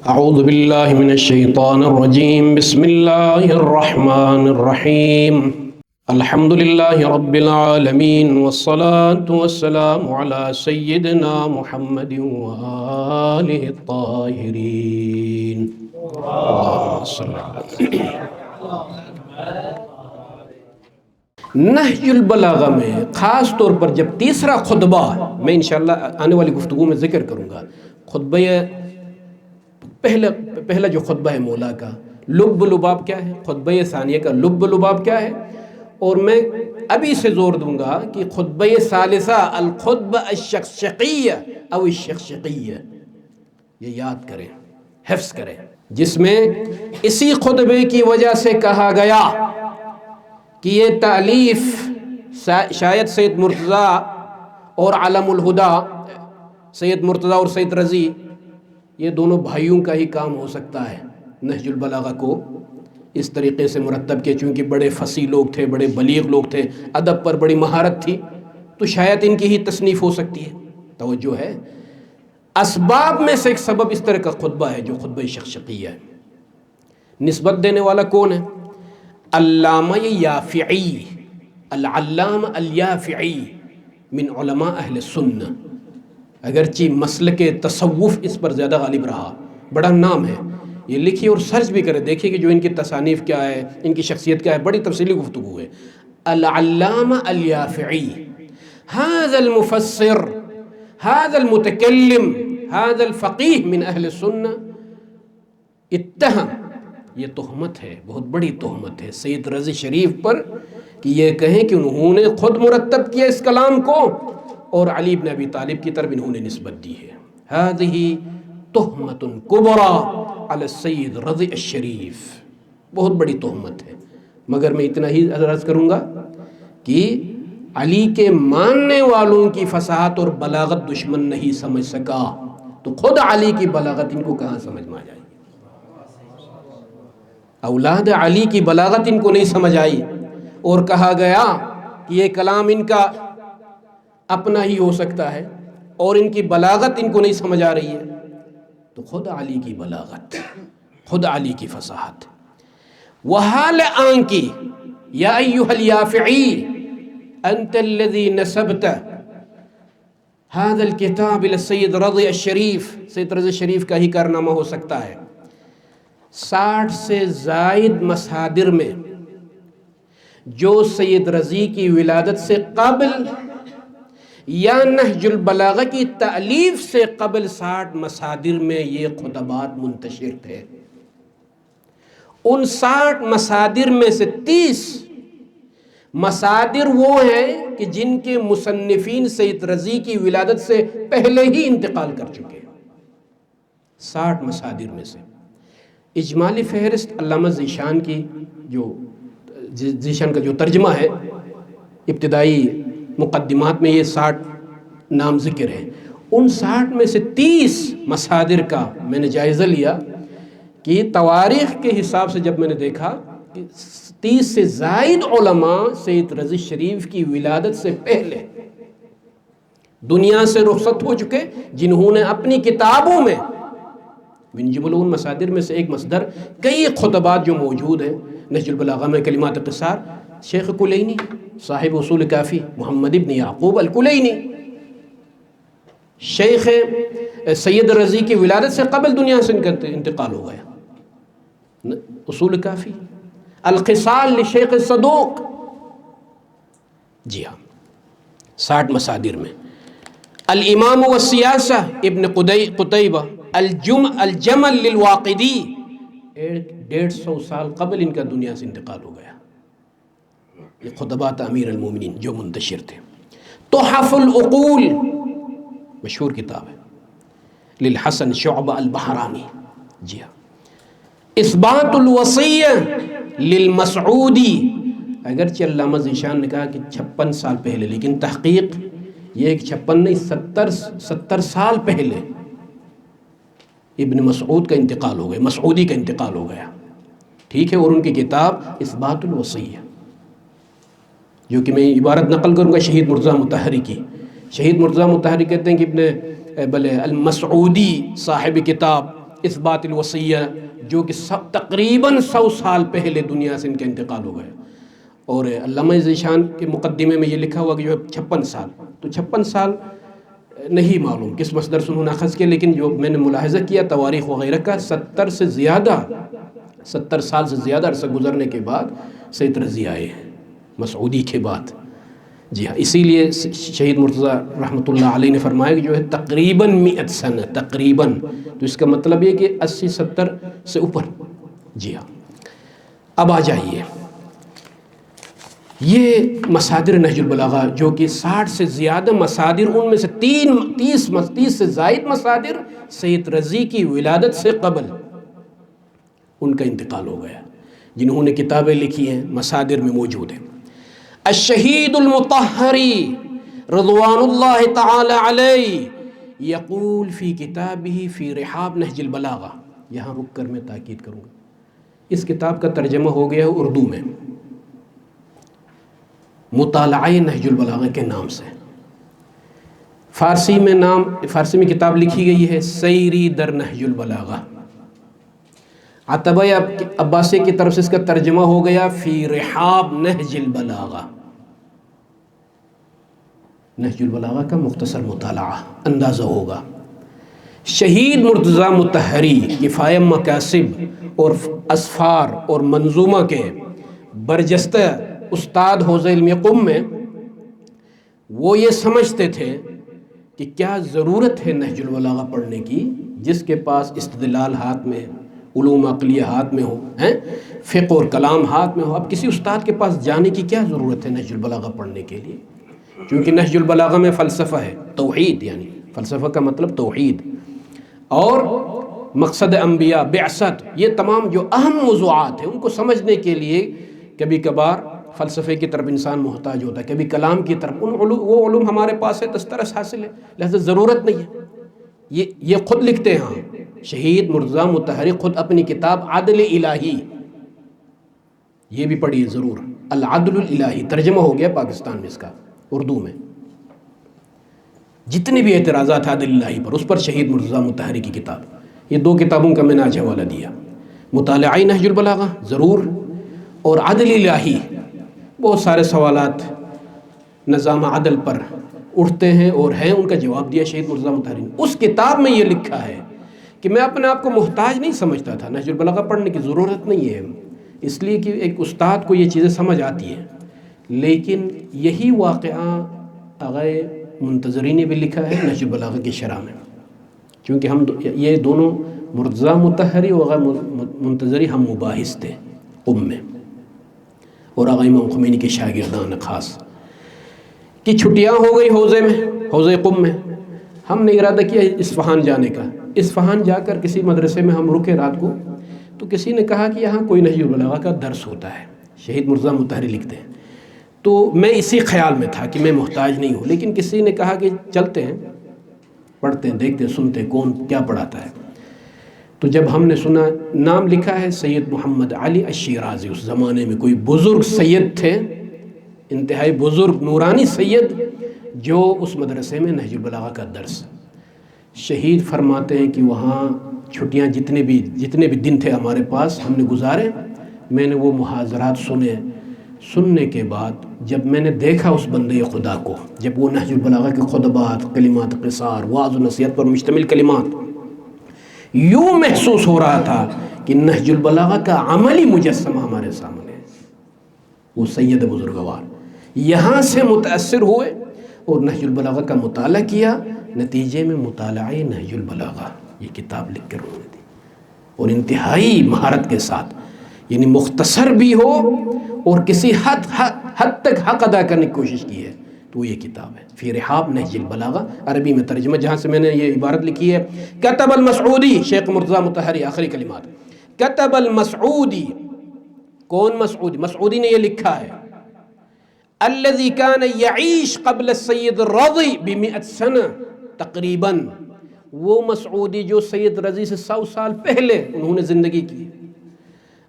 اعوذ باللہ من الشیطان الرجیم بسم اللہ الرحمن الرحیم الحمد للہ رب العالمین والصلاة والسلام علی سیدنا محمد وآلہ الطاہرین اللہم صلی نہج البلاغہ میں خاص طور پر جب تیسرا خطبہ میں انشاءاللہ آنے والی گفتگو میں ذکر کروں گا، خطبہ پہلا جو خطبہ ہے مولا کا لب لباب کیا ہے، خطبہ ثانیہ کا لب لباب کیا ہے، اور میں ابھی سے زور دوں گا کہ خطبہ ثالثہ الخطبہ الشقشقیہ او الشقشقیہ یہ یاد کریں، حفظ کریں، جس میں اسی خطبے کی وجہ سے کہا گیا کہ یہ تالیف شاید سید مرتضی اور علم الہدا سید مرتضی اور سید رضی یہ دونوں بھائیوں کا ہی کام ہو سکتا ہے نہج البلاغہ کو اس طریقے سے مرتب کے، چونکہ بڑے فصیح لوگ تھے، بڑے بلیغ لوگ تھے، ادب پر بڑی مہارت تھی، تو شاید ان کی ہی تصنیف ہو سکتی ہے۔ توجہ ہے، اسباب میں سے ایک سبب اس طرح کا خطبہ ہے جو خطبہ شقشقیہ ہے۔ نسبت دینے والا کون ہے؟ علامہ یافعی، العلامہ الیافعی من علماء اہل سنہ، اگرچہ مسلک تصوف اس پر زیادہ غالب رہا، بڑا نام ہے، یہ لکھیے اور سرچ بھی کرے، دیکھیے کہ جو ان کی تصانیف کیا ہے، ان کی شخصیت کیا ہے، بڑی تفصیلی گفتگو ہے۔ العلامہ الیافعی، هذا المفسر، هذا المتکلم، هذا الفقیہ من اہل السنہ اتہم، یہ تہمت ہے، بہت بڑی تہمت ہے سید رضی شریف پر کہ یہ کہیں کہ انہوں نے خود مرتب کیا اس کلام کو اور علی بن ابی طالب کی طرف انہوں نے نسبت دی ہے۔ هذه تہمت کبریٰ علی السید رضی الشریف، بہت بڑی تہمت ہے، مگر میں اتنا ہی عرض کروں گا کہ علی کے ماننے والوں کی فصاحت اور بلاغت دشمن نہیں سمجھ سکا، تو خود علی کی بلاغت ان کو کہاں سمجھ میں آ جائے؟ اولاد علی کی بلاغت ان کو نہیں سمجھ آئی، اور کہا گیا کہ یہ کلام ان کا اپنا ہی ہو سکتا ہے اور ان کی بلاغت ان کو نہیں سمجھ آ رہی ہے، تو خود علی کی بلاغت، خود علی کی فصاحت۔ وحال آن کی یا ایہا الیافعی انت الذی نسبت هذا الكتاب الى السید رضی الشریف، سید رضی شریف کا ہی کارنامہ ہو سکتا ہے۔ 60 سے زائد مصادر میں جو سید رضی کی ولادت سے قبل یا نہج البلاغہ کی تألیف سے قبل 60 مصادر میں یہ خطبات منتشر تھے، ان 60 مصادر میں سے 30 مصادر وہ ہیں کہ جن کے مصنفین سید رضی کی ولادت سے پہلے ہی انتقال کر چکے، 60 مصادر میں سے۔ اجمالی فہرست علامہ ذیشان کی جو ذیشان کا جو ترجمہ ہے، ابتدائی مقدمات میں یہ 60 نام ذکر ہیں، ان 60 میں سے 30 مصادر کا میں نے جائزہ لیا کہ تواریخ کے حساب سے جب میں نے دیکھا کہ 30 سے زائد علماء سید رضی شریف کی ولادت سے پہلے دنیا سے رخصت ہو چکے، جنہوں نے اپنی کتابوں میں من جملہ ان مصادر میں سے ایک مصدر کئی خطبات جو موجود ہیں نہج البلاغہ میں، کلمات قصار، شیخ کلینی صاحب اصول کافی محمد ابن یعقوب الکلینی، شیخ سید رضی کی ولادت سے قبل دنیا سے ان کا انتقال ہو گیا، اصول کافی، الخصال لشیخ صدوق، جی ہاں 60 مصادر میں۔ الامام والسیاسہ ابن قتیبہ، الجمل للواقدی، 150 سال قبل ان کا دنیا سے انتقال ہو گیا، یہ خطبات امیر المومنین جو منتشر تھے۔ تحف العقول مشہور کتاب ہے للحسن شعبہ البحرانی، جی ہاں۔ اثبات الوصیہ للمسعودی، اگرچہ علامہ ذیشان نے کہا کہ 56 سال پہلے، لیکن تحقیق یہ ایک 56 نہیں 70 سال پہلے ابن مسعود کا انتقال ہو گیا، مسعودی کا انتقال ہو گیا، ٹھیک ہے، اور ان کی کتاب اثبات الوصیہ، جو کہ میں عبارت نقل کروں گا شہید مرتضیٰ مطہری کی۔ شہید مرتضیٰ مطہری کہتے ہیں کہ ابن المسعودی صاحب کتاب اثبات الوصیہ، جو کہ تقریباً 100 سال پہلے دنیا سے ان کا انتقال ہو گیا. اور علامہ ذیشان کے مقدمے میں یہ لکھا ہوا کہ جو ہے 56 سال، تو 56 سال نہیں معلوم کس مصدر سے انہوں نے اخذ کیا، لیکن جو میں نے ملاحظہ کیا تواریخ وغیرہ کا 70 سال سے زیادہ عرصہ گزرنے کے بعد سید رضی آئے ہیں مسعودی کے بعد. جی ہاں، اسی لیے شہید مرتضیٰ رحمۃ اللہ علیہ نے فرمایا کہ جو ہے تقریباً 100 سنہ، تقریباً، تو اس کا مطلب یہ کہ 80-70 سے اوپر. جی ہاں. اب آ جائیے، یہ مصادر نہج البلاغہ جو کہ 60 سے زیادہ مصادر، ان میں سے 30 سے زائد مصادر سید رضی کی ولادت سے قبل ان کا انتقال ہو گیا. جنہوں نے کتابیں لکھی ہیں مصادر میں موجود ہیں. الشہید المطہری رضوان اللہ تعالی علیہ یقول فی کتابہ فی رحاب نہج البلاغہ. یہاں رک کر میں تاکید کروں گا، اس کتاب کا ترجمہ ہو گیا ہے اردو میں مطالعہ نہج البلاغہ کے نام سے. فارسی میں کتاب لکھی گئی ہے سیری در نہج البلاغہ. عتبہ عباسی کی طرف سے اس کا ترجمہ ہو گیا فی رحاب نہج البلاغہ. نہج البلاغہ کا مختصر مطالعہ اندازہ ہوگا. شہید مرتضیٰ مطہری کفایہ مکاسب اور اسفار اور منظومہ کے برجستہ استاد حوزہ علم قم میں وہ یہ سمجھتے تھے کہ کیا ضرورت ہے نہج البلاغہ پڑھنے کی، جس کے پاس استدلال ہاتھ میں، علوم عقلیہ ہاتھ میں ہو، فقہ اور کلام ہاتھ میں ہو. اب کسی استاد کے پاس جانے کی کیا ضرورت ہے نہج البلاغہ پڑھنے کے لیے؟ کیونکہ نہج البلاغہ میں فلسفہ ہے، توحید، یعنی فلسفہ کا مطلب توحید، اور مقصد انبیاء، بعثت، یہ تمام جو اہم موضوعات ہیں ان کو سمجھنے کے لیے کبھی کبھار فلسفے کی طرف انسان محتاج ہوتا ہے، کبھی کلام کی طرف. وہ علوم ہمارے پاس ہے، دسترس حاصل ہے، لہذا ضرورت نہیں ہے. یہ خود لکھتے ہیں. ہاں، شہید مرتضیٰ مطہری خود اپنی کتاب عدل الہی، یہ بھی پڑھیے ضرور، العدل الالہی، ترجمہ ہو گیا پاکستان میں اس کا اردو میں. جتنے بھی اعتراضات عدل الہی پر، اس پر شہید مرتضیٰ مطہری کی کتاب. یہ 2 کتابوں کا میں نے آج حوالہ دیا. مطالعہ نہج البلاغہ ضرور، اور عدل الہی. بہت سارے سوالات نظام عدل پر اٹھتے ہیں اور ہیں، ان کا جواب دیا شہید مرتضیٰ مطہری نے. اس کتاب میں یہ لکھا ہے کہ میں اپنے آپ کو محتاج نہیں سمجھتا تھا، نہج البلاغہ پڑھنے کی ضرورت نہیں ہے، اس لیے کہ ایک استاد کو یہ چیزیں سمجھ آتی ہیں. لیکن یہی واقعہ آغائے منتظری نے بھی لکھا ہے نہج البلاغہ کی شرح میں. کیونکہ ہم یہ دونوں مرتضیٰ مطہری اور آغا منتظری ہم مباحث تھے قم میں، اور آغا امام خمینی کے شاگردان خاص کی چھٹیاں ہو گئی حوزہ قم میں. ہم نے ارادہ کیا اصفہان جانے کا. اصفہان جا کر کسی مدرسے میں ہم رکے رات کو، تو کسی نے کہا کہ یہاں کوئی نہج البلاغہ کا درس ہوتا ہے. شہید مرتضیٰ مطہری لکھتے ہیں. تو میں اسی خیال میں تھا کہ میں محتاج نہیں ہوں، لیکن کسی نے کہا کہ چلتے ہیں، پڑھتے ہیں، دیکھتے ہیں، سنتے ہیں کون کیا پڑھاتا ہے. تو جب ہم نے سنا، نام لکھا ہے سید محمد علی الشیرازی. اس زمانے میں کوئی بزرگ سید تھے، انتہائی بزرگ نورانی سید، جو اس مدرسے میں نہج البلاغہ کا درس. شہید فرماتے ہیں کہ وہاں چھٹیاں جتنے بھی دن تھے ہمارے پاس ہم نے گزارے. میں نے وہ محاضرات سننے کے بعد جب میں نے دیکھا اس بندے خدا کو، جب وہ نہج البلاغہ کے خطبات، کلمات قصار، وعظ و نصیحت پر مشتمل کلمات، یوں محسوس ہو رہا تھا کہ نہج البلاغہ کا عملی مجسمہ ہمارے سامنے ہے. وہ سید بزرگوار یہاں سے متاثر ہوئے اور نہج البلاغہ کا مطالعہ کیا. نتیجے میں مطالعہ نہج البلاغہ یہ کتاب لکھ کر انہوں نے دی، اور انتہائی مہارت کے ساتھ، یعنی مختصر بھی ہو اور کسی حد تک حق ادا کرنے کی کوشش کی ہے. تو یہ کتاب ہے فی رحاب نہج البلاغہ، عربی میں ترجمہ، جہاں سے میں نے یہ عبارت لکھی ہے. کتب المسعودی، شیخ مرتضیٰ مطہری، آخری کلمات. کتب المسعودی، کون مسعودی؟ مسعودی نے یہ لکھا ہے، الذي كان يعيش قبل السید الرضی ب100 سنہ، تقریباً وہ مسعودی جو سید رضی سے 100 سال پہلے انہوں نے زندگی کی.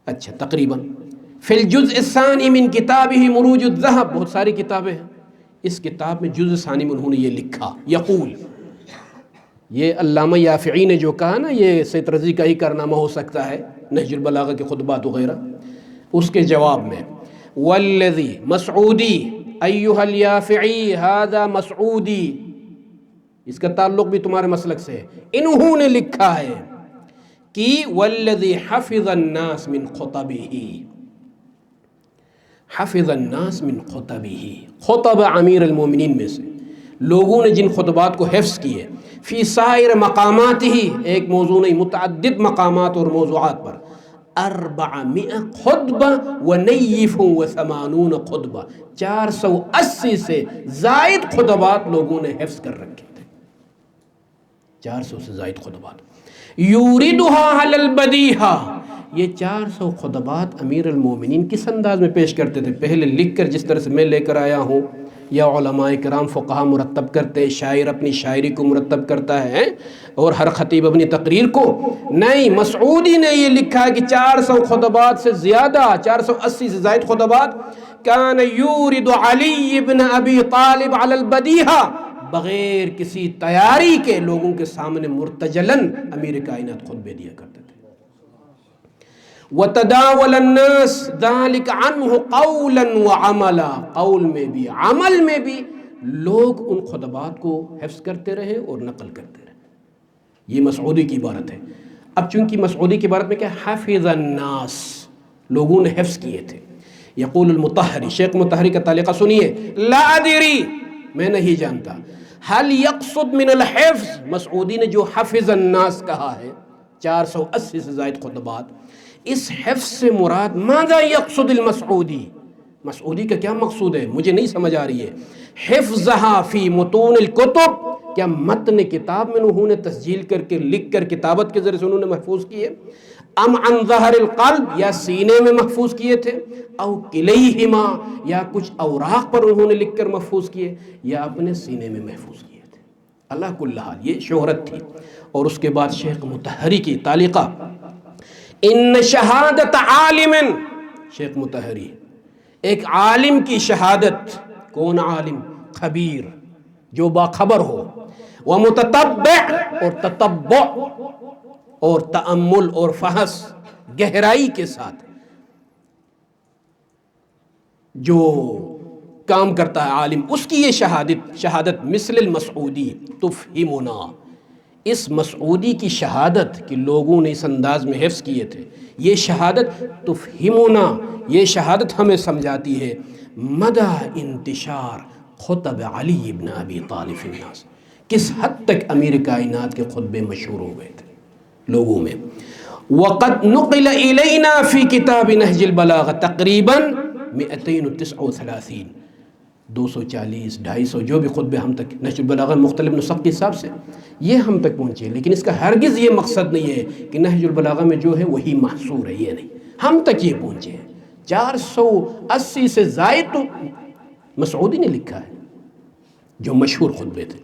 اچھا، تقریباً. فی الجزء الثانی من کتابہ مروج الذہب، بہت ساری کتابیں ہیں. اس کتاب میں جزء ثانی میں انہوں نے یہ لکھا، یقول، یہ علامہ یافعی نے جو کہا نا یہ سید رضی کا ہی کارنامہ ہو سکتا ہے نہج البلاغہ کے خطبات وغیرہ، اس کے جواب میں والذی مسعودی ایھا الیافعی ھذا مسعودی، اس کا تعلق بھی تمہارے مسلک سے ہے، انہوں نے لکھا ہے کہ والذی حفظ الناس من خطبہ، حفظ الناس من خطبہ، خطب امیر المومنین میں سے لوگوں نے جن خطبات کو حفظ کیے، فی سائر مقامات ہی، ایک موضوع نہیں متعدد مقامات اور موضوعات پر، 400 خطبہ و نیف و 80 خطبہ، 480 سے زائد خطبات لوگوں نے حفظ کر رکھے تھے، 400 سے زائد خطبات، یوردها علی البدیہہ، یہ 400 خطبات امیر المومنین کس انداز میں پیش کرتے تھے؟ پہلے لکھ کر جس طرح سے میں لے کر آیا ہوں، یا علماء کرام فقہا مرتب کرتے، شاعر اپنی شاعری کو مرتب کرتا ہے اور ہر خطیب اپنی تقریر کو، نہیں، مسعودی نے یہ لکھا ہے کہ 400 خطبات سے زیادہ، 480 سے زائد خطبات، کان یورد علی بن ابی طالب علی البدیہہ، بغیر کسی تیاری کے لوگوں کے سامنے مرتجلاً امیر کائنات خطبے دیا کرتے تھے، وَتَدَاوَلَ النَّاسِ ذَلِكَ عَنْهُ قَوْلًا وَعَمَلًا، قول میں بھی عمل میں بھی لوگ ان خطبات کو حفظ کرتے رہے اور نقل کرتے رہے، یہ مسعودی کی عبارت ہے۔ اب چونکہ مسعودی کی عبارت میں کیا حفظ الناس، لوگوں نے حفظ کیے تھے، یقول المطہری، شیخ مطہری کا تعلیقہ سنیے، لا ادری، میں نہیں جانتا، هل يقصد من الحفظ، مسعودی نے جو حفظ الناس کہا ہے 480 سے زائد خطبات، اس حفظ سے مراد ماذا یقصد المسعودی، مسعودی کا کیا مقصود ہے مجھے نہیں سمجھ آ رہی ہے، حفظها فی متون الکتب، کیا متن کتاب میں انہوں نے تسجیل کر کے لکھ کر کتابت کے ذریعے سے انہوں نے محفوظ کیے، ام عن ظہر القلب، یا سینے میں محفوظ کیے تھے، او کلیہما، یا کچھ اوراق پر انہوں نے لکھ کر محفوظ کیے، یا اپنے سینے میں محفوظ کیے تھے، اللہ کل حال یہ شہرت تھی۔ اور اس کے بعد شیخ مطہری کی تعلیقہ، ان شہادت عالم، شیخ مطہری، ایک عالم کی شہادت، کون عالم؟ خبیر، جو باخبر ہو، ومتتبع، اور تتبع اور تأمل اور فحص گہرائی کے ساتھ جو کام کرتا ہے عالم، اس کی یہ شہادت مثل المسعودی تفہمنا، اس مسعودی کی شہادت کہ لوگوں نے اس انداز میں حفظ کیے تھے، یہ شہادت تفہمنا، یہ شہادت ہمیں سمجھاتی ہے مدى انتشار خطب علی ابن ابی طالب فی الناس، کس حد تک امیر کائنات کے خطبے مشہور ہو گئے تھے لوگوں میں۔ وقد نقل الینا فی کتاب نہج البلاغہ تقریباً 239، 240، 250 جو بھی خطبے ہم تک نہج البلاغہ مختلف نسخ کے حساب سے یہ ہم تک پہنچے، لیکن اس کا ہرگز یہ مقصد نہیں ہے کہ نہج البلاغہ میں جو ہے وہی محصور ہے، یہ نہیں، ہم تک یہ پہنچے ہیں۔ 480 سے زائد تو مسعودی نے لکھا ہے جو مشہور خطبے تھے۔